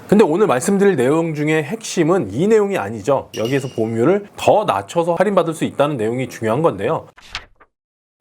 근데 오늘 말씀드릴 내용 중에 핵심은 이 내용이 아니죠. 여기에서 보험료를 더 낮춰서 할인받을 수 있다는 내용이 중요한 건데요.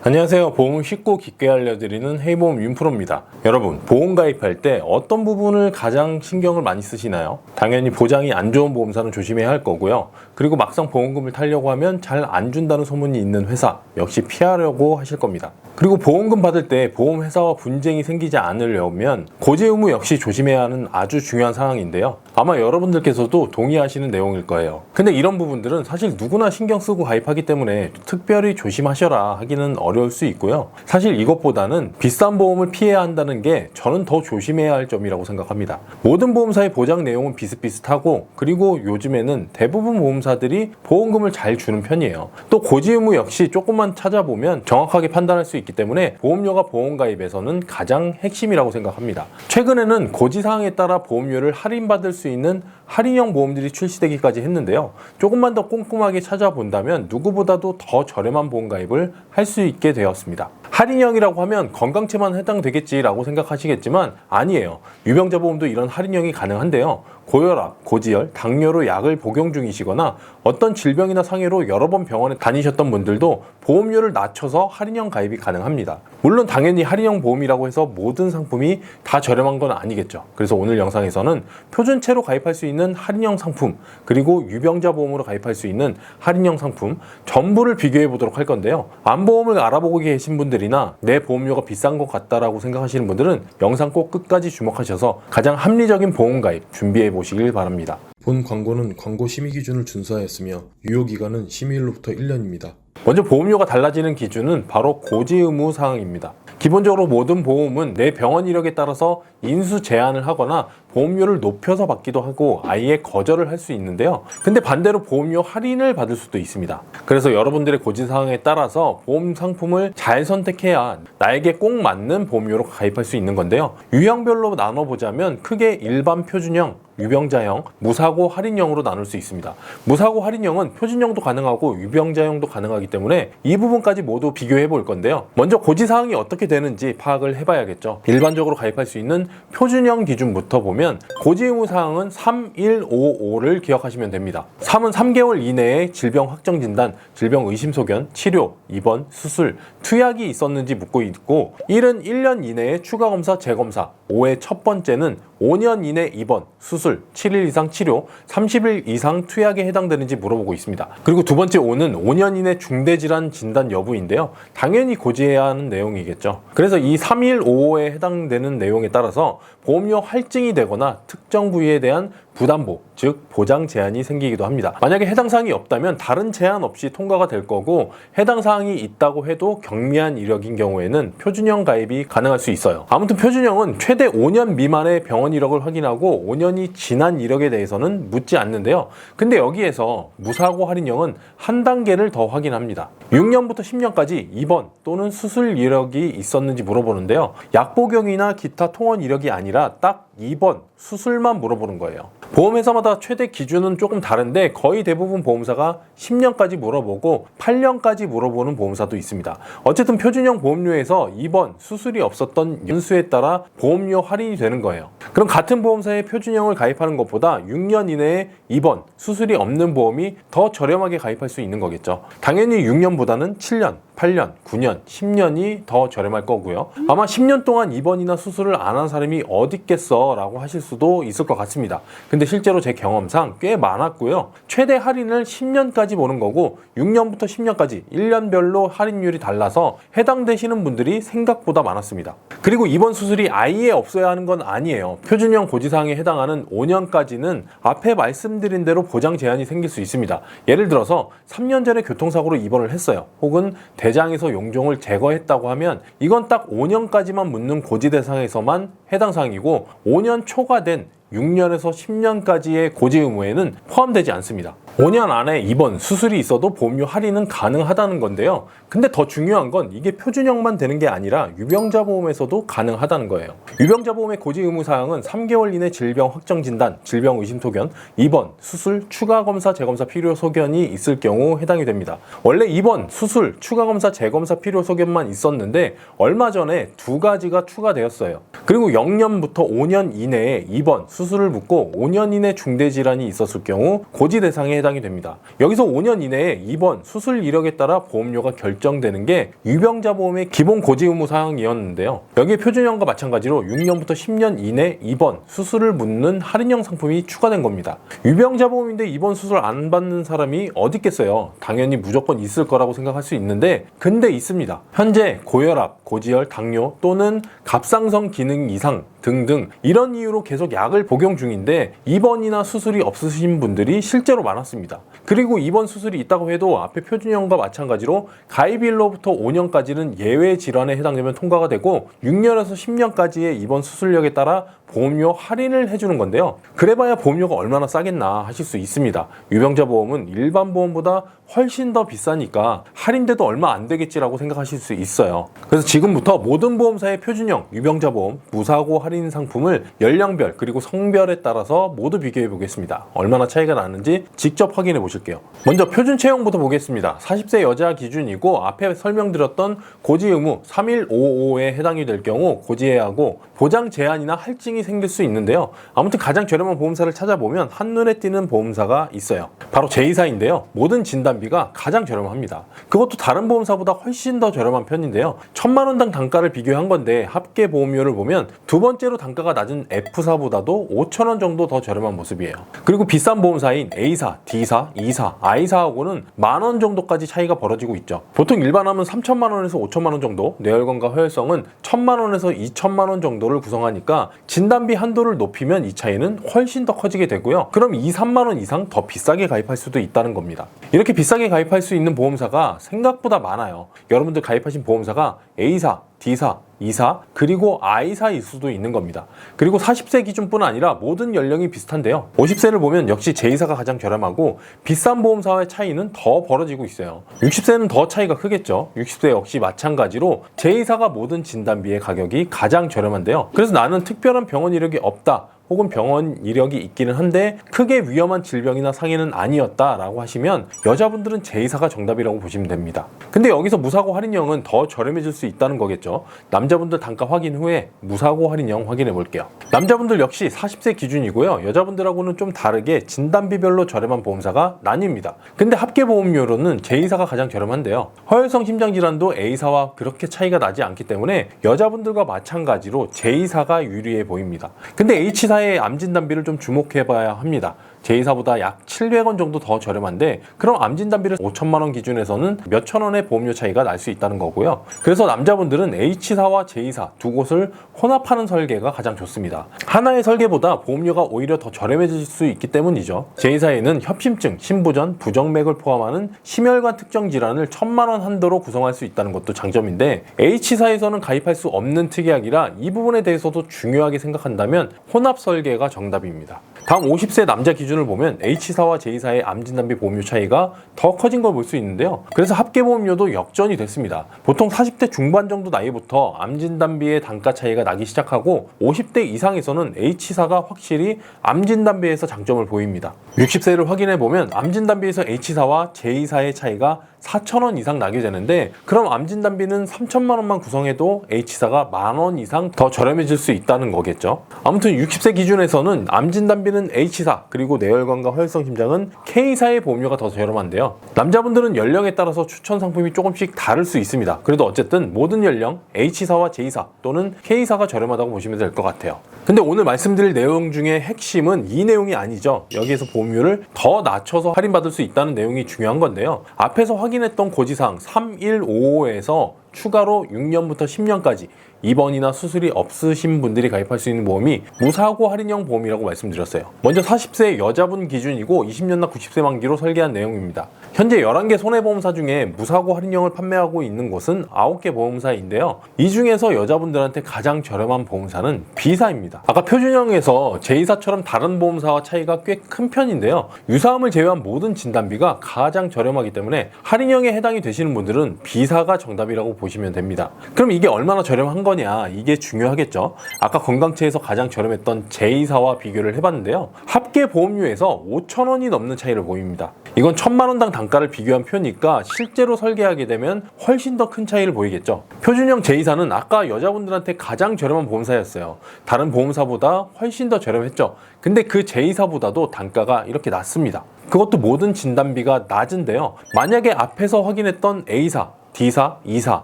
안녕하세요. 보험을 쉽고 깊게 알려드리는 헤이보험 윤프로입니다. 여러분, 보험 가입할 때 어떤 부분을 가장 신경을 많이 쓰시나요? 당연히 보장이 안 좋은 보험사는 조심해야 할 거고요. 그리고 막상 보험금을 타려고 하면 잘 안 준다는 소문이 있는 회사 역시 피하려고 하실 겁니다. 그리고 보험금 받을 때 보험회사와 분쟁이 생기지 않으려면 고지 의무 역시 조심해야 하는 아주 중요한 상황인데요. 아마 여러분들께서도 동의하시는 내용일 거예요. 근데 이런 부분들은 사실 누구나 신경 쓰고 가입하기 때문에 특별히 조심하셔라 하기는 어려울 수 있고요. 사실 이것보다는 비싼 보험을 피해야 한다는 게 저는 더 조심해야 할 점이라고 생각합니다. 모든 보험사의 보장 내용은 비슷비슷하고, 그리고 요즘에는 대부분 보험사들이 보험금을 잘 주는 편이에요. 또 고지 의무 역시 조금만 찾아보면 정확하게 판단할 수 있기 때문에 보험료가 보험 가입에서는 가장 핵심이라고 생각합니다. 최근에는 고지사항에 따라 보험료를 할인받을 수 있는 할인형 보험들이 출시되기까지 했는데요. 조금만 더 꼼꼼하게 찾아본다면 누구보다도 더 저렴한 보험 가입을 할 수 있게 되었습니다. 할인형이라고 하면 건강체만 해당되겠지라고 생각하시겠지만 아니에요. 유병자 보험도 이런 할인형이 가능한데요. 고혈압, 고지혈, 당뇨로 약을 복용 중이시거나 어떤 질병이나 상해로 여러 번 병원에 다니셨던 분들도 보험료를 낮춰서 할인형 가입이 가능합니다. 물론 당연히 할인형 보험이라고 해서 모든 상품이 다 저렴한 건 아니겠죠. 그래서 오늘 영상에서는 표준체로 가입할 수 있는 할인형 상품, 그리고 유병자 보험으로 가입할 수 있는 할인형 상품 전부를 비교해 보도록 할 건데요. 암보험을 알아보고 계신 분들이나 내 보험료가 비싼 것 같다라고 생각하시는 분들은 영상 꼭 끝까지 주목하셔서 가장 합리적인 보험 가입 준비해 보시길 바랍니다. 본 광고는 광고 심의 기준을 준수하였으며 유효기간은 심의일로부터 1년입니다. 먼저 보험료가 달라지는 기준은 바로 고지 의무 사항입니다. 기본적으로 모든 보험은 내 병원 이력에 따라서 인수 제한을 하거나 보험료를 높여서 받기도 하고 아예 거절을 할 수 있는데요. 근데 반대로 보험료 할인을 받을 수도 있습니다. 그래서 여러분들의 고지사항에 따라서 보험 상품을 잘 선택해야 나에게 꼭 맞는 보험료로 가입할 수 있는 건데요. 유형별로 나눠보자면 크게 일반 표준형, 유병자형, 무사고 할인형으로 나눌 수 있습니다. 무사고 할인형은 표준형도 가능하고 유병자형도 가능하기 때문에 이 부분까지 모두 비교해 볼 건데요. 먼저 고지사항이 어떻게 되는지 파악을 해봐야겠죠. 일반적으로 가입할 수 있는 표준형 기준부터 보면 고지 의무 사항은 3155를 기억하시면 됩니다. 3은 3개월 이내에 질병 확정 진단, 질병 의심 소견, 치료, 입원, 수술, 투약이 있었는지 묻고 있고, 1은 1년 이내에 추가 검사, 재검사, 5의 첫 번째는 5년 이내 입원, 수술, 7일 이상 치료, 30일 이상 투약에 해당되는지 물어보고 있습니다. 그리고 두 번째 5는 5년 이내 중대질환 진단 여부인데요. 당연히 고지해야 하는 내용이겠죠. 그래서 이 3155에 해당되는 내용에 따라서 보험료 할증이 되거나 특정 부위에 대한 부담보, 즉 보장 제한이 생기기도 합니다. 만약에 해당 사항이 없다면 다른 제한 없이 통과가 될 거고, 해당 사항이 있다고 해도 경미한 이력인 경우에는 표준형 가입이 가능할 수 있어요. 아무튼 표준형은 최대 5년 미만의 병원 이력을 확인하고 5년이 지난 이력에 대해서는 묻지 않는데요. 근데 여기에서 무사고 할인형은 한 단계를 더 확인합니다. 6년부터 10년까지 입원 또는 수술 이력이 있었는지 물어보는데요. 약 복용이나 기타 통원 이력이 아니라 딱 입원, 수술만 물어보는 거예요. 보험회사마다 최대 기준은 조금 다른데 거의 대부분 보험사가 10년까지 물어보고 8년까지 물어보는 보험사도 있습니다. 어쨌든 표준형 보험료에서 입원, 수술이 없었던 연수에 따라 보험료 할인이 되는 거예요. 그럼 같은 보험사의 표준형을 가입하는 것보다 6년 이내에 입원, 수술이 없는 보험이 더 저렴하게 가입할 수 있는 거겠죠. 당연히 6년보다는 7년, 8년, 9년, 10년이 더 저렴할 거고요. 아마 10년 동안 입원이나 수술을 안 한 사람이 어디 있겠어 라고 하실 수도 있을 것 같습니다. 근데 실제로 제 경험상 꽤 많았고요. 최대 할인을 10년까지 보는 거고 6년부터 10년까지 1년별로 할인율이 달라서 해당되시는 분들이 생각보다 많았습니다. 그리고 입원 수술이 아예 없어야 하는 건 아니에요. 표준형 고지사항에 해당하는 5년까지는 앞에 말씀드린 대로 보장 제한이 생길 수 있습니다. 예를 들어서 3년 전에 교통사고로 입원을 했어요. 혹은 대장에서 용종을 제거했다고 하면 이건 딱 5년까지만 묻는 고지 대상에서만 해당 사항이고 5년 초과된 6년에서 10년까지의 고지 의무에는 포함되지 않습니다. 5년 안에 입원, 수술이 있어도 보험료 할인은 가능하다는 건데요. 근데 더 중요한 건 이게 표준형만 되는 게 아니라 유병자 보험에서도 가능하다는 거예요. 유병자 보험의 고지 의무 사항은 3개월 이내 질병 확정 진단, 질병 의심 소견, 입원, 수술, 추가 검사, 재검사 필요 소견이 있을 경우 해당이 됩니다. 원래 입원, 수술, 추가 검사, 재검사 필요 소견만 있었는데 얼마 전에 두 가지가 추가되었어요. 그리고 0년부터 5년 이내에 입원, 수술을 묻고 5년 이내 중대 질환이 있었을 경우 고지 대상에 해당이 됩니다. 여기서 5년 이내에 입원, 수술 이력에 따라 보험료가 결정되는 게 유병자 보험의 기본 고지 의무 사항이었는데요. 여기에 표준형과 마찬가지로 6년부터 10년 이내 입원, 수술을 묻는 할인형 상품이 추가된 겁니다. 유병자 보험인데 입원, 수술 안 받는 사람이 어디 있겠어요? 당연히 무조건 있을 거라고 생각할 수 있는데 근데 있습니다. 현재 고혈압, 고지혈, 당뇨 또는 갑상선 기능 이상 등등 이런 이유로 계속 약을 복용 중인데 입원이나 수술이 없으신 분들이 실제로 많았습니다. 그리고 입원 수술이 있다고 해도 앞에 표준형과 마찬가지로 가입일로부터 5년까지는 예외 질환에 해당되면 통과가 되고 6년에서 10년까지의 입원 수술력에 따라 보험료 할인을 해주는 건데요. 그래봐야 보험료가 얼마나 싸겠나 하실 수 있습니다. 유병자 보험은 일반 보험보다 훨씬 더 비싸니까 할인돼도 얼마 안 되겠지라고 생각하실 수 있어요. 그래서 지금부터 모든 보험사의 표준형 유병자 보험 무사고 할인 상품을 연령별 그리고 성별에 따라서 모두 비교해 보겠습니다. 얼마나 차이가 나는지 직접 확인해 보실게요. 먼저 표준 체형부터 보겠습니다. 40세 여자 기준이고 앞에 설명드렸던 고지 의무 3155에 해당이 될 경우 고지해야 하고 보장 제한이나 할증이 생길 수 있는데요. 아무튼 가장 저렴한 보험사를 찾아보면 한눈에 띄는 보험사가 있어요. 바로 제2사인데요. 모든 진단비가 가장 저렴합니다. 그것도 다른 보험사보다 훨씬 더 저렴한 편인데요. 1000만 원당 단가를 비교한 건데 합계 보험료를 보면 두 번째로 단가가 낮은 F사보다도 5,000원 정도 더 저렴한 모습이에요. 그리고 비싼 보험사인 A사, D사, E사, I사하고는 10,000원 정도까지 차이가 벌어지고 있죠. 보통 일반암은 3,000만 원에서 5,000만 원 정도, 뇌혈관과 허혈성은 1,000만 원에서 2,000만 원 정도를 구성하니까 진단비 한도를 높이면 이 차이는 훨씬 더 커지게 되고요. 그럼 2, 3만 원 이상 더 비싸게 가입할 수도 있다는 겁니다. 이렇게 비싸게 가입할 수 있는 보험사가 생각보다 많아요. 여러분들 가입하신 보험사가 A사, D사, E사, 그리고 I사일 수도 있는 겁니다. 그리고 40세 기준뿐 아니라 모든 연령이 비슷한데요. 50세를 보면 역시 제2사가 가장 저렴하고 비싼 보험사와의 차이는 더 벌어지고 있어요. 60세는 더 차이가 크겠죠. 60세 역시 마찬가지로 제2사가 모든 진단비의 가격이 가장 저렴한데요. 그래서 나는 특별한 병원 이력이 없다. 혹은 병원 이력이 있기는 한데 크게 위험한 질병이나 상해는 아니었다라고 하시면 여자분들은 제2사가 정답이라고 보시면 됩니다. 근데 여기서 무사고 할인형은 더 저렴해질 수 있다는 거겠죠. 남자분들 단가 확인 후에 무사고 할인형 확인해 볼게요. 남자분들 역시 40세 기준이고요. 여자분들하고는 좀 다르게 진단비별로 저렴한 보험사가 나뉩니다. 근데 합계 보험료로는 제2사가 가장 저렴한데요. 허혈성 심장질환도 A사와 그렇게 차이가 나지 않기 때문에 여자분들과 마찬가지로 제2사가 유리해 보입니다. 근데 H사의 암 진단비를 좀 주목해봐야 합니다. 제2사보다 약 700원 정도 더 저렴한데 그럼 암 진단비를 5,000만 원 기준에서는 몇천 원의 보험료 차이가 날 수 있다는 거고요. 그래서 남자분들은 H사와 제2사 두 곳을 혼합하는 설계가 가장 좋습니다. 하나의 설계보다 보험료가 오히려 더 저렴해질 수 있기 때문이죠. 제2사에는 협심증, 심부전, 부정맥을 포함하는 심혈관 특정 질환을 1,000만 원 한도로 구성할 수 있다는 것도 장점인데 H사에서는 가입할 수 없는 특약이라 이 부분에 대해서도 중요하게 생각한다면 혼합 설계가 정답입니다. 다음 50세 남자 기준을 보면 H사와 제2사의 암진단비 보험료 차이가 더 커진 걸 볼 수 있는데요. 그래서 합계 보험료도 역전이 됐습니다. 보통 40대 중반 정도 나이부터 암진단비의 단가 차이가 나기 시작하고 50대 이상에서는 H사가 확실히 암진단비에서 장점을 보입니다. 60세를 확인해 보면 암진단비에서 H사와 제2사의 차이가 4,000원 이상 나게 되는데 그럼 암진단비는 3,000만 원만 구성해도 H사가 10,000원 이상 더 저렴해질 수 있다는 거겠죠. 아무튼 60세 기준에서는 암진단비는 H사 그리고 뇌혈관과 허혈성 심장은 K사의 보험료가 더 저렴한데요. 남자분들은 연령에 따라서 추천 상품이 조금씩 다를 수 있습니다. 그래도 어쨌든 모든 연령 H사와 제2사 또는 K사가 저렴하다고 보시면 될 것 같아요. 근데 오늘 말씀드릴 내용 중에 핵심은 이 내용이 아니죠. 여기에서 보험료를 더 낮춰서 할인받을 수 있다는 내용이 중요한 건데요. 앞에서 확인했던 고지사항 3155에서 추가로 6년부터 10년까지 입원이나 수술이 없으신 분들이 가입할 수 있는 보험이 무사고 할인형 보험이라고 말씀드렸어요. 먼저 40세 여자분 기준이고 20년나 90세 만기로 설계한 내용입니다. 현재 11개 손해보험사 중에 무사고 할인형을 판매하고 있는 곳은 9개 보험사인데요. 이 중에서 여자분들한테 가장 저렴한 보험사는 B사입니다. 아까 표준형에서 J사처럼 다른 보험사와 차이가 꽤 큰 편인데요. 유사암을 제외한 모든 진단비가 가장 저렴하기 때문에 할인형에 해당이 되시는 분들은 B사가 정답이라고 보시면 됩니다. 그럼 이게 얼마나 저렴한 거냐, 이게 중요하겠죠. 아까 건강체에서 가장 저렴했던 J사와 비교를 해봤는데요. 합계 보험료에서 5,000원이 넘는 차이를 보입니다. 이건 1,000만원당 단가를 비교한 표니까 실제로 설계하게 되면 훨씬 더 큰 차이를 보이겠죠. 표준형 J사는 아까 여자분들한테 가장 저렴한 보험사였어요. 다른 보험사보다 훨씬 더 저렴했죠. 근데 그 J사보다도 단가가 이렇게 낮습니다. 그것도 모든 진단비가 낮은데요. 만약에 앞에서 확인했던 A사, D사, E사,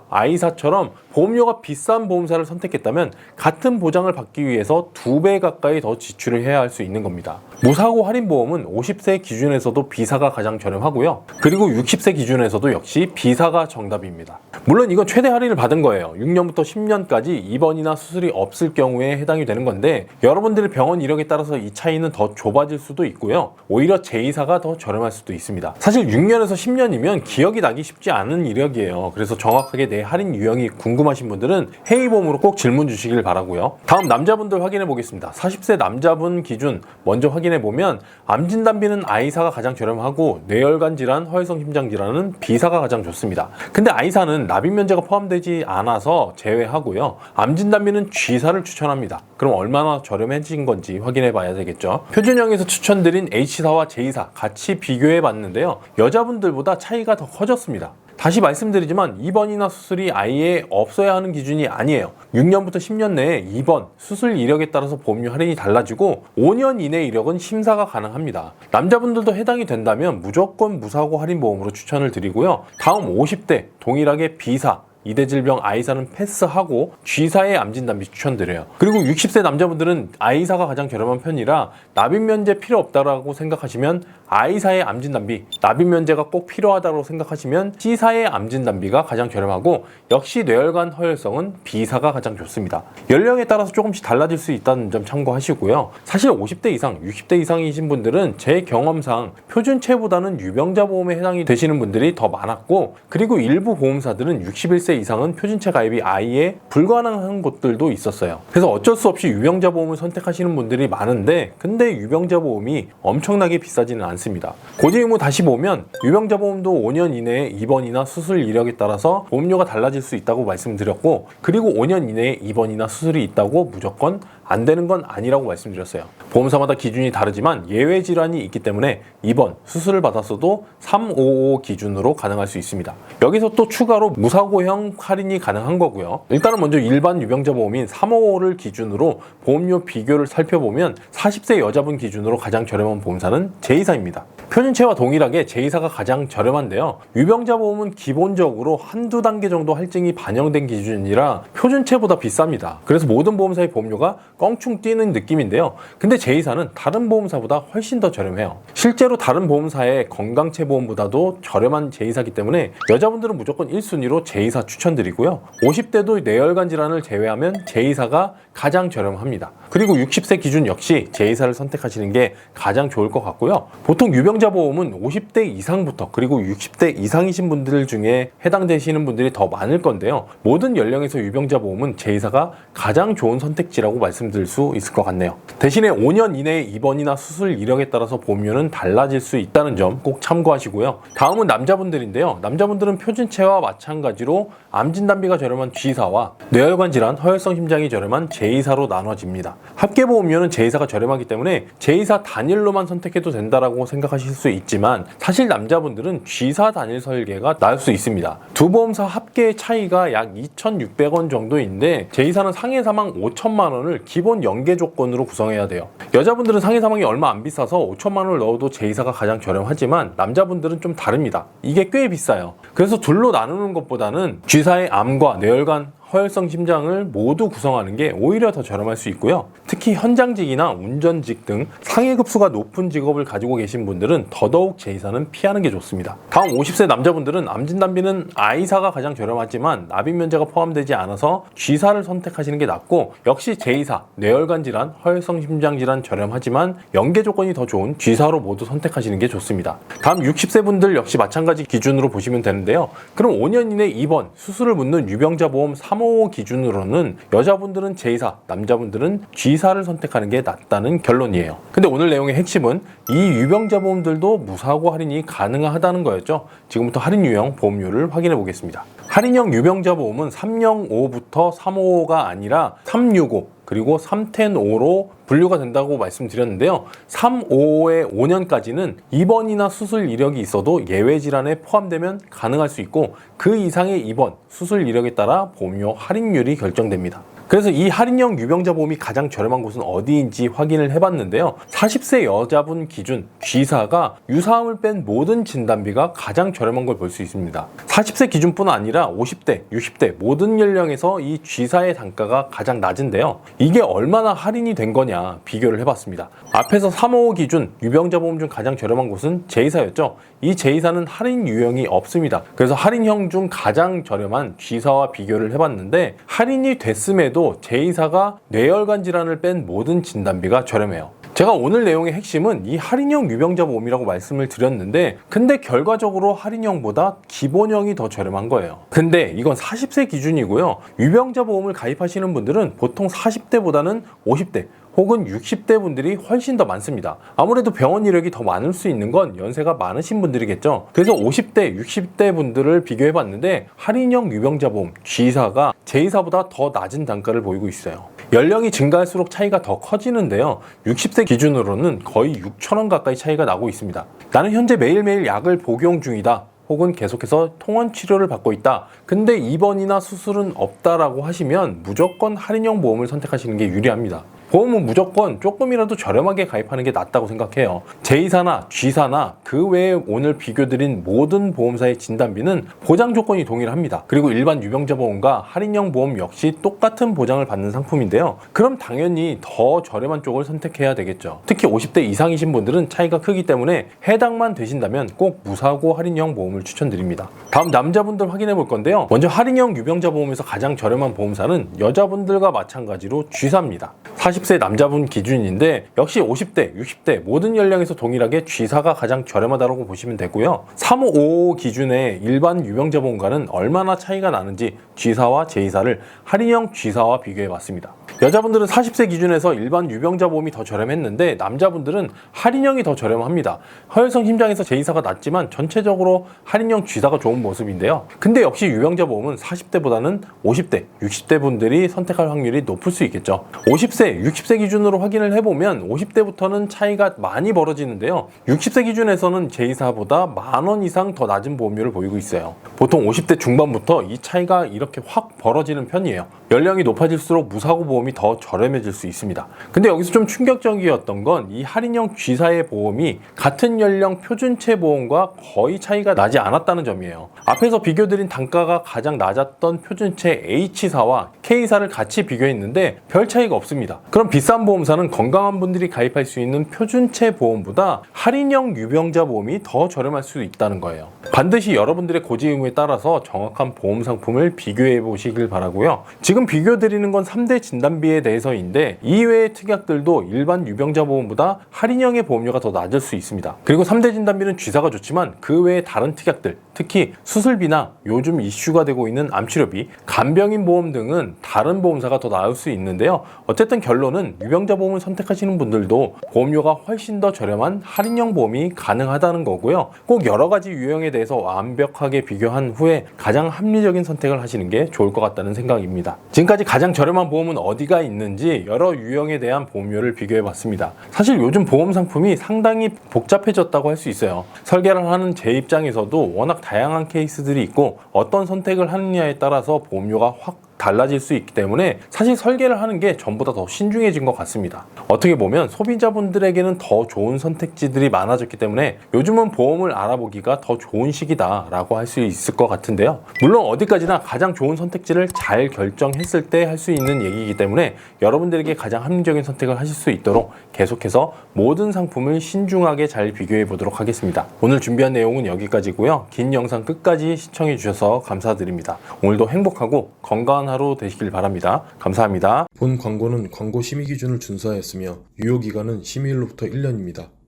I사처럼 보험료가 비싼 보험사를 선택했다면 같은 보장을 받기 위해서 2배 가까이 더 지출을 해야 할 수 있는 겁니다. 무사고 할인보험은 50세 기준에서도 B사가 가장 저렴하고요. 그리고 60세 기준에서도 역시 B사가 정답입니다. 물론 이건 최대 할인을 받은 거예요. 6년부터 10년까지 입원이나 수술이 없을 경우에 해당이 되는 건데 여러분들의 병원 이력에 따라서 이 차이는 더 좁아질 수도 있고요. 오히려 J사가 더 저렴할 수도 있습니다. 사실 6년에서 10년이면 기억이 나기 쉽지 않은 이력이에요. 그래서 정확하게 내 할인 유형이 궁금하신 분들은 헤이봄으로 꼭 질문 주시길 바라고요. 다음 남자분들 확인해 보겠습니다. 40세 남자분 기준 먼저 확인해 보면 암 진단비는 I사가 가장 저렴하고 뇌혈관 질환, 허혈성 심장 질환은 B사가 가장 좋습니다. 근데 I사는 납입 면제가 포함되지 않아서 제외하고요. 암 진단비는 G사를 추천합니다. 그럼 얼마나 저렴해진 건지 확인해 봐야 되겠죠. 표준형에서 추천드린 H사와 J사 같이 비교해 봤는데요. 여자분들보다 차이가 더 커졌습니다. 다시 말씀드리지만 입원이나 수술이 아예 없어야 하는 기준이 아니에요. 6년부터 10년 내에 입원, 수술 이력에 따라서 보험료 할인이 달라지고 5년 이내 이력은 심사가 가능합니다. 남자분들도 해당이 된다면 무조건 무사고 할인보험으로 추천을 드리고요. 다음 50대 동일하게 B사, 이대질병 I사는 패스하고 G사의 암진단비 추천드려요. 그리고 60세 남자분들은 I사가 가장 저렴한 편이라 납입 면제 필요 없다라고 생각하시면 I사의 암진단비, 납입 면제가 꼭 필요하다고 생각하시면 C사의 암진단비가 가장 저렴하고 역시 뇌혈관 허혈성은 B사가 가장 좋습니다. 연령에 따라서 조금씩 달라질 수 있다는 점 참고하시고요. 사실 50대 이상, 60대 이상이신 분들은 제 경험상 표준체보다는 유병자 보험에 해당이 되시는 분들이 더 많았고 그리고 일부 보험사들은 61세 이상은 표준체 가입이 아예 불가능한 곳들도 있었어요. 그래서 어쩔 수 없이 유병자 보험을 선택하시는 분들이 많은데 근데 유병자 보험이 엄청나게 비싸지는 않습니다. 고지의무 다시 보면 유병자 보험도 5년 이내에 입원이나 수술 이력에 따라서 보험료가 달라질 수 있다고 말씀드렸고 그리고 5년 이내에 입원이나 수술이 있다고 무조건 안 되는 건 아니라고 말씀드렸어요. 보험사마다 기준이 다르지만 예외 질환이 있기 때문에 입원, 수술을 받았어도 355 기준으로 가능할 수 있습니다. 여기서 또 추가로 무사고형 할인이 가능한 거고요. 일단은 먼저 일반 유병자 보험인 355를 기준으로 보험료 비교를 살펴보면 40세 여자분 기준으로 가장 저렴한 보험사는 J사입니다. 표준체와 동일하게 J사가 가장 저렴한데요. 유병자 보험은 기본적으로 한두 단계 정도 할증이 반영된 기준이라 표준체보다 비쌉니다. 그래서 모든 보험사의 보험료가 껑충 뛰는 느낌인데요. 근데 J사는 다른 보험사보다 훨씬 더 저렴해요. 실제로 다른 보험사의 건강체 보험보다도 저렴한 J사이기 때문에 여자분들은 무조건 1순위로 J사 추천드리고요. 50대도 뇌혈관 질환을 제외하면 J사가 가장 저렴합니다. 그리고 60세 기준 역시 J사를 선택하시는 게 가장 좋을 것 같고요. 보통 유병자 보험은 50대 이상부터 그리고 60대 이상이신 분들 중에 해당되시는 분들이 더 많을 건데요. 모든 연령에서 유병자 보험은 J사가 가장 좋은 선택지라고 말씀드릴 수 있을 것 같네요. 대신에 5년 이내에 입원이나 수술 이력에 따라서 보험료는 달라질 수 있다는 점 꼭 참고하시고요. 다음은 남자분들인데요. 남자분들은 표준체와 마찬가지로 암 진단비가 저렴한 G사와 뇌혈관 질환, 허혈성 심장이 저렴한 J사로 나눠집니다. 합계 보험료는 J사가 저렴하기 때문에 J사 단일로만 선택해도 된다라고 생각하실 수 있지만 사실 남자분들은 G사 단일 설계가 나을 수 있습니다. 두 보험사 합계의 차이가 약 2,600원 정도인데 J사는 상해 사망 5천만 원을 기본 연계 조건으로 구성해야 돼요. 여자분들은 상해 사망이 얼마 안 비싸서 5천만 원을 넣어도 J사가 가장 저렴하지만 남자분들은 좀 다릅니다. 이게 꽤 비싸요. 그래서 둘로 나누는 것보다는 G사의 암과 뇌혈관, 허혈성 심장을 모두 구성하는 게 오히려 더 저렴할 수 있고요. 특히 현장직이나 운전직 등 상해급수가 높은 직업을 가지고 계신 분들은 더더욱 제이사는 피하는 게 좋습니다. 다음 50세 남자분들은 암 진단비는 I사가 가장 저렴하지만 납입 면제가 포함되지 않아서 G사를 선택하시는 게 낫고, 역시 제이사, 뇌혈관 질환, 허혈성 심장 질환 저렴하지만 연계 조건이 더 좋은 G사로 모두 선택하시는 게 좋습니다. 다음 60세 분들 역시 마찬가지 기준으로 보시면 되는데요. 그럼 5년 이내 입원, 수술을 묻는 유병자 보험 355 기준으로는 여자분들은 제이사, 남자분들은 G사를 선택하는 게 낫다는 결론이에요. 근데 오늘 내용의 핵심은 이 유병자 보험들도 무사고 할인이 가능하다는 거였죠. 지금부터 할인 유형 보험료를 확인해 보겠습니다. 할인형 유병자 보험은 305부터 355가 아니라 365 그리고 310로 분류가 된다고 말씀드렸는데요. 355의 5년까지는 입원이나 수술 이력이 있어도 예외 질환에 포함되면 가능할 수 있고, 그 이상의 입원, 수술 이력에 따라 보험료 할인율이 결정됩니다. 그래서 이 할인형 유병자 보험이 가장 저렴한 곳은 어디인지 확인을 해봤는데요. 40세 여자분 기준 G사가 유사암을 뺀 모든 진단비가 가장 저렴한 걸 볼 수 있습니다. 40세 기준뿐 아니라 50대, 60대 모든 연령에서 이 G사의 단가가 가장 낮은데요. 이게 얼마나 할인이 된 거냐 비교를 해봤습니다. 앞에서 355 기준 유병자 보험 중 가장 저렴한 곳은 제이사였죠. 이 제이사는 할인 유형이 없습니다. 그래서 할인형 중 가장 저렴한 G사와 비교를 해봤는데, 할인이 됐음에도 제이사가 뇌혈관 질환을 뺀 모든 진단비가 저렴해요. 제가 오늘 내용의 핵심은 이 할인형 유병자 보험이라고 말씀을 드렸는데, 근데 결과적으로 할인형보다 기본형이 더 저렴한 거예요. 근데 이건 40세 기준이고요. 유병자 보험을 가입하시는 분들은 보통 40대보다는 50대 혹은 60대 분들이 훨씬 더 많습니다. 아무래도 병원 이력이 더 많을 수 있는 건 연세가 많으신 분들이겠죠. 그래서 50대, 60대 분들을 비교해봤는데 할인형 유병자 보험 G사가 제이사보다 더 낮은 단가를 보이고 있어요. 연령이 증가할수록 차이가 더 커지는데요. 60세 기준으로는 거의 6,000원 가까이 차이가 나고 있습니다. 나는 현재 매일매일 약을 복용 중이다, 혹은 계속해서 통원 치료를 받고 있다, 근데 입원이나 수술은 없다라고 하시면 무조건 할인형 보험을 선택하시는 게 유리합니다. 보험은 무조건 조금이라도 저렴하게 가입하는 게 낫다고 생각해요. 제이사나 G사나 그 외에 오늘 비교드린 모든 보험사의 진단비는 보장 조건이 동일합니다. 그리고 일반 유병자 보험과 할인형 보험 역시 똑같은 보장을 받는 상품인데요. 그럼 당연히 더 저렴한 쪽을 선택해야 되겠죠. 특히 50대 이상이신 분들은 차이가 크기 때문에 해당만 되신다면 꼭 무사고 할인형 보험을 추천드립니다. 다음 남자분들 확인해 볼 건데요. 먼저 할인형 유병자 보험에서 가장 저렴한 보험사는 여자분들과 마찬가지로 G사입니다. 40세 남자분 기준인데 역시 50대, 60대 모든 연령에서 동일하게 G사가 가장 저렴하다고 보시면 되고요. 3555 기준의 일반 유병자 보험과는 얼마나 차이가 나는지 G사와 제이사를 할인형 G사와 비교해 봤습니다. 여자분들은 40세 기준에서 일반 유병자 보험이 더 저렴했는데, 남자분들은 할인형이 더 저렴합니다. 허혈성 심장에서 제이사가 낮지만 전체적으로 할인형 G사가 좋은 모습인데요. 근데 역시 유병자 보험은 40대보다는 50대, 60대 분들이 선택할 확률이 높을 수 있겠죠. 50세, 60세 기준으로 확인을 해보면 50대부터는 차이가 많이 벌어지는데요. 60세 기준에서는 제이사보다 10,000원 이상 더 낮은 보험료를 보이고 있어요. 보통 50대 중반부터 이 차이가 이렇게 확 벌어지는 편이에요. 연령이 높아질수록 무사고 보험이 더 저렴해질 수 있습니다. 근데 여기서 좀 충격적이었던 건 이 할인형 G사의 보험이 같은 연령 표준체 보험과 거의 차이가 나지 않았다는 점이에요. 앞에서 비교드린 단가가 가장 낮았던 표준체 H사와 K사를 같이 비교했는데 별 차이가 없습니다. 그럼 비싼 보험사는 건강한 분들이 가입할 수 있는 표준체 보험보다 할인형 유병자 보험이 더 저렴할 수 있다는 거예요. 반드시 여러분들의 고지 의무에 따라서 정확한 보험 상품을 비교해 보시길 바라고요. 지금 비교드리는 건 3대 진단비에 대해서인데, 이외의 특약들도 일반 유병자 보험보다 할인형의 보험료가 더 낮을 수 있습니다. 그리고 3대 진단비는 G사가 좋지만 그 외에 다른 특약들, 특히 수술비나 요즘 이슈가 되고 있는 암치료비, 간병인 보험 등은 다른 보험사가 더 나을 수 있는데요. 어쨌든 결론은 유병자 보험을 선택하시는 분들도 보험료가 훨씬 더 저렴한 할인형 보험이 가능하다는 거고요. 꼭 여러 가지 유형에 대해서 완벽하게 비교한 후에 가장 합리적인 선택을 하시는 게 좋을 것 같다는 생각입니다. 지금까지 가장 저렴한 보험은 어디가 있는지 여러 유형에 대한 보험료를 비교해 봤습니다. 사실 요즘 보험 상품이 상당히 복잡해졌다고 할 수 있어요. 설계를 하는 제 입장에서도 워낙 다양한 케이스들이 있고 어떤 선택을 하느냐에 따라서 보험료가 확 달라질 수 있기 때문에 사실 설계를 하는 게 전보다 더 신중해진 것 같습니다. 어떻게 보면 소비자분들에게는 더 좋은 선택지들이 많아졌기 때문에 요즘은 보험을 알아보기가 더 좋은 시기다라고 할 수 있을 것 같은데요. 물론 어디까지나 가장 좋은 선택지를 잘 결정했을 때 할 수 있는 얘기이기 때문에 여러분들에게 가장 합리적인 선택을 하실 수 있도록 계속해서 모든 상품을 신중하게 잘 비교해 보도록 하겠습니다. 오늘 준비한 내용은 여기까지고요. 긴 영상 끝까지 시청해 주셔서 감사드립니다. 오늘도 행복하고 건강한 하루 되시길 바랍니다. 감사합니다. 본 광고는 광고 심의 기준을 준수하였으며 유효기간은 심의일로부터 1년입니다.